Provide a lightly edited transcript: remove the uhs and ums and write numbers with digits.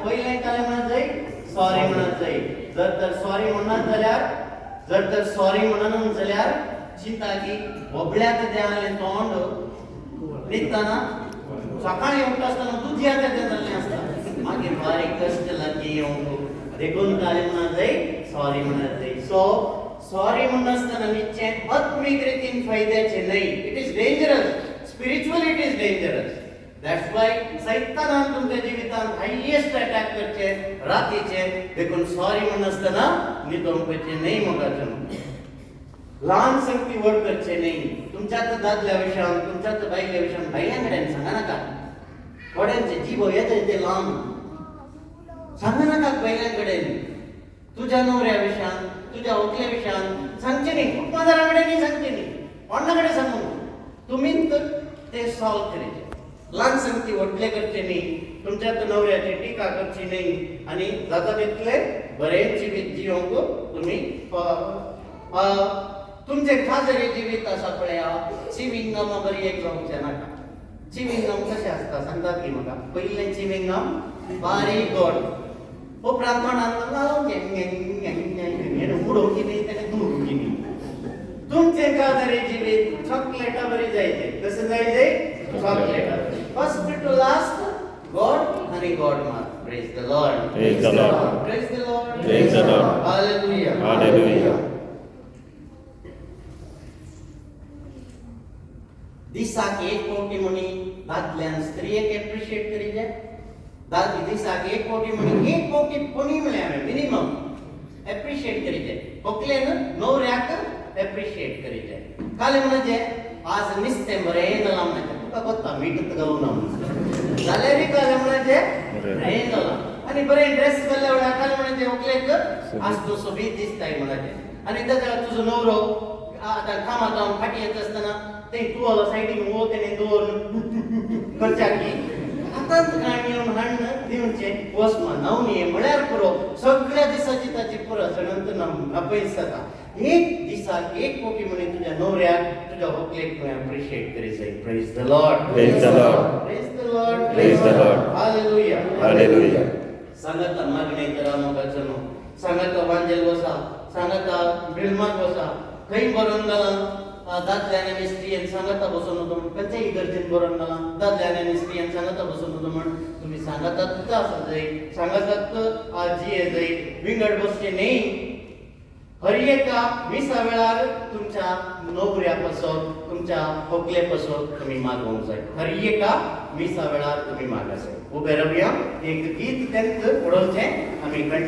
पहिले काय म्हणत जाई सॉरी म्हणत जाई जर तर सॉरी म्हणत जाल्यार चिंता की बोबड्याक द्याले तोंड निघताना सकाळी उठत असताना दूध यात जाल्लें आसता मागीर बारीक कश्ट लागीं येवंक देखून काय म्हणत जाई सॉरी म्हणत जाई सो सॉरी म्हणनासतना निश्चय आत्मीक रितीन फायद्याचे नाही it is dangerous spiritually it is dangerous that's why सैतानान तुमच्या जिवितांत हायेस्ट अटॅक करचे रातीचे देखून सॉरी म्हणनासतना नितोवपाचे नाही मोगाचें ल्हान संगती व्हड करचे नाही तुमच्यात दादल्या विशयान तुमच्यात बायल्या विशयान बायल्यां कडेन सांगा नाका थोड्यांचे जीव येता ते लांब सांगा नाका बायल्यां कडेन तुझ्या नवऱ्या विशयान तुझ्या व्हंकल्या विशयान सांगचे न्ही कुटुंबादारा कडेन सांगचे न्ही कोणा कडेन सांगू तुमीच ते सॉल्व करचे ल्हान संगती व्हडले करचे न्ही तुमच्यात नवऱ्याची टिका करची नाही आणि जाता तितले बरें जिवीत जियोंक तुमी तुमचे खाजरी जिवीत आसा पळया चिविंग गम बरी एक जावंचे नाका चिविंग गम कशें आसता सांगतात की म्हाका पयलें चिविंग गम बारीक गोड उपरांत तोंडांत लावन उडोवची न्ही ताका दुडोवची न्ही तुमचे खाजरी जिवीत चॉकलेटा बरी जायचे कसं जायचे चॉकलेटा फर्स्ट टू लास्ट गॉड आणि God mark praise the Lord Praise the Lord. Praise the Lord Praise the Lord. Hallelujah Hallelujah. दिसाक एक कोटी म्हणी दादल्यान स्त्रियेक एप्रिशिएट करीजे दादी दिसाक एक कोटी म्हणी एक कोटी कोणी म्हळ्या मिनिमम एप्रिशिएट करीजे व्हंकलेन नवऱ्याक एप्रिशिएट करीजे काले म्हणजे आज नुस्तें बरें जालां म्हणजे तुका कोत्ता मीठ घालूं ना म्हणून जाल्यार काले म्हणजे बरें जालां आनी बरें ड्रेस घाल्ल्या वेळार काले म्हणजे व्हंकलेक आज तूं सोबीत दिसताय म्हणजे आनी ताका तुजो नवरो आतां कामांत फाटी येता आसतना ते तू आला सायडीन वो तेने दोन करच्या की आतांच काणी हाण दिवचे वसमा नावनी म्हळ्यार पुरो सगळ्या दिसाची ताची पुरो सणंत अपयस जाता एक दिसाक एक कोटी म्हणे तुझ्या नवऱ्याक तुझ्या व्हंकलेक तुवें एप्रिशिएट करी जाय praise the Lord Praise the Lord. Praise the Lord Praise the Lord. Hallelujah Hallelujah. सांगता मागणे करा मोगाचनो सांगता वांजेल वसा सांगता बिल्माक वसा खंय बरोवन जालां दादल्यान आनी स्त्रियेन सांगता बसून होतो म्हण खंयच्याय इगर्जेन बरोवन जालां दादल्यान आनी स्त्रियेन सांगता बसून होतो म्हण तुमी सांगतात आसत जाय सांगतात आजी जाय विंगड बसचे न्ही हर एका मिसा वेळार तुमच्या नोकऱ्या पासत तुमच्या व्हंकले पासत तुमी मागोवंक जाय हर एका मिसा वेळार तुमी मागात उबे रावया एक गीत तेंच पडोवचें आमी कंटिन्यू